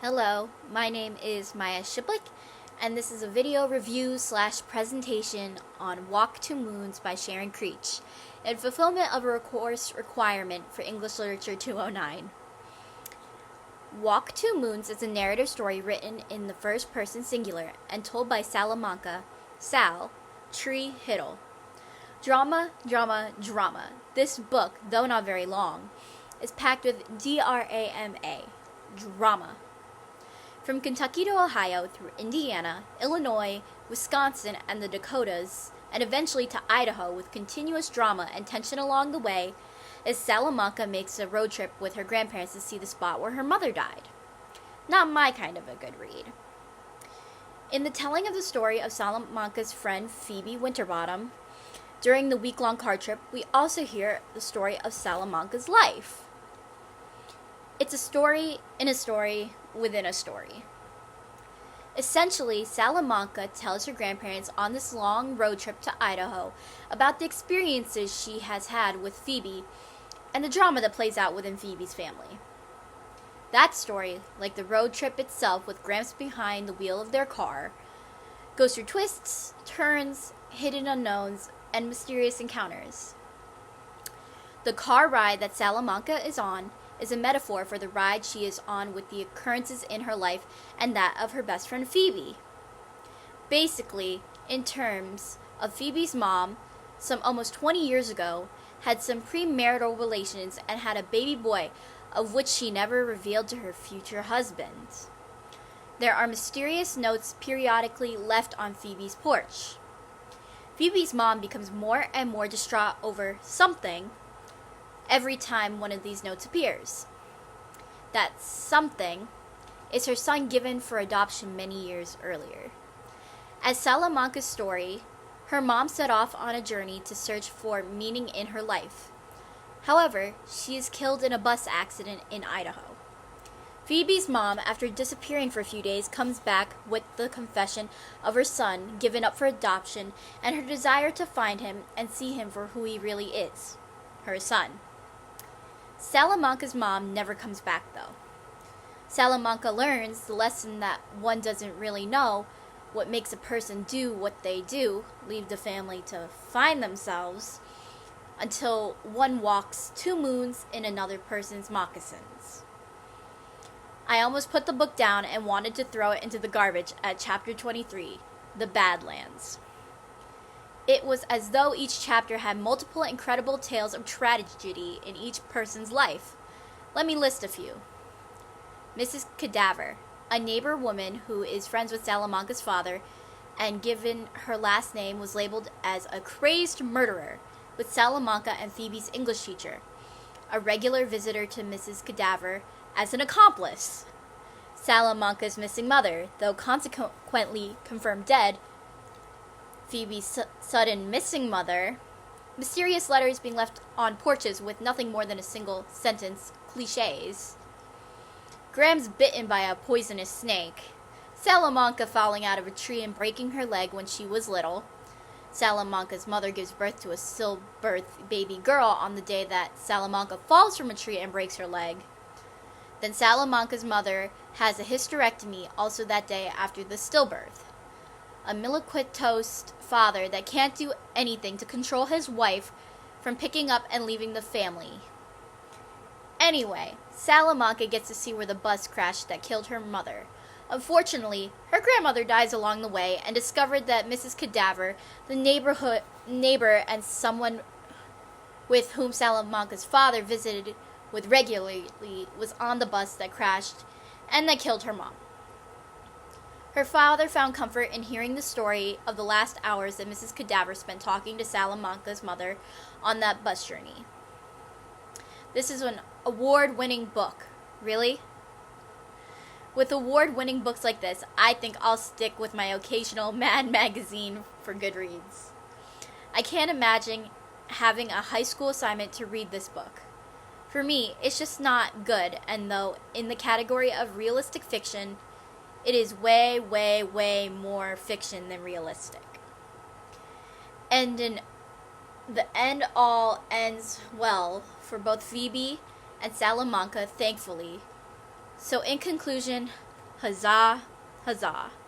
Hello, my name is Maya Shiplick, and this is a video review / presentation on Walk to Moons by Sharon Creech, in fulfillment of a course requirement for English Literature 209. Walk to Moons is a narrative story written in the first person singular and told by Salamanca, Sal, Tree Hiddle. Drama, drama, drama. This book, though not very long, is packed with drama. Drama. From Kentucky to Ohio, through Indiana, Illinois, Wisconsin, and the Dakotas, and eventually to Idaho with continuous drama and tension along the way, as Salamanca makes a road trip with her grandparents to see the spot where her mother died. Not my kind of a good read. In the telling of the story of Salamanca's friend Phoebe Winterbottom, during the week-long car trip, we also hear the story of Salamanca's life. It's a story in a story within a story. Essentially, Salamanca tells her grandparents on this long road trip to Idaho about the experiences she has had with Phoebe and the drama that plays out within Phoebe's family. That story, like the road trip itself with Gramps behind the wheel of their car, goes through twists, turns, hidden unknowns, and mysterious encounters. The car ride that Salamanca is on is a metaphor for the ride she is on with the occurrences in her life and that of her best friend Phoebe. Basically, in terms of Phoebe's mom, some almost 20 years ago, had some premarital relations and had a baby boy, of which she never revealed to her future husband. There are mysterious notes periodically left on Phoebe's porch. Phoebe's mom becomes more and more distraught over something every time one of these notes appears. That something is her son given for adoption many years earlier. As Salamanca's story, her mom set off on a journey to search for meaning in her life. However, she is killed in a bus accident in Idaho. Phoebe's mom, after disappearing for a few days, comes back with the confession of her son given up for adoption and her desire to find him and see him for who he really is, her son. Salamanca's mom never comes back, though. Salamanca learns the lesson that one doesn't really know what makes a person do what they do, leave the family to find themselves, until one walks 2 moons in another person's moccasins. I almost put the book down and wanted to throw it into the garbage at chapter 23, The Badlands. It was as though each chapter had multiple incredible tales of tragedy in each person's life. Let me list a few. Mrs. Cadaver, a neighbor woman who is friends with Salamanca's father, and given her last name was labeled as a crazed murderer, with Salamanca and Phoebe's English teacher, a regular visitor to Mrs. Cadaver, as an accomplice. Salamanca's missing mother, though consequently confirmed dead, Phoebe's sudden missing mother, mysterious letters being left on porches with nothing more than a single sentence, cliches, Grams bitten by a poisonous snake, Salamanca falling out of a tree and breaking her leg when she was little, Salamanca's mother gives birth to a stillbirth baby girl on the day that Salamanca falls from a tree and breaks her leg. Then Salamanca's mother has a hysterectomy also that day after the stillbirth. A miliquitous father that can't do anything to control his wife from picking up and leaving the family. Anyway, Salamanca gets to see where the bus crashed that killed her mother. Unfortunately, her grandmother dies along the way and discovered that Mrs. Cadaver, the neighbor and someone with whom Salamanca's father visited with regularly, was on the bus that crashed and that killed her mom. Her father found comfort in hearing the story of the last hours that Mrs. Cadaver spent talking to Salamanca's mother on that bus journey. This is an award-winning book. Really? With award-winning books like this, I think I'll stick with my occasional Mad magazine for good reads. I can't imagine having a high school assignment to read this book. For me, it's just not good, and though in the category of realistic fiction, it is way, way, way more fiction than realistic. And the end all ends well for both Phoebe and Salamanca, thankfully. So in conclusion, Huzzah, huzzah.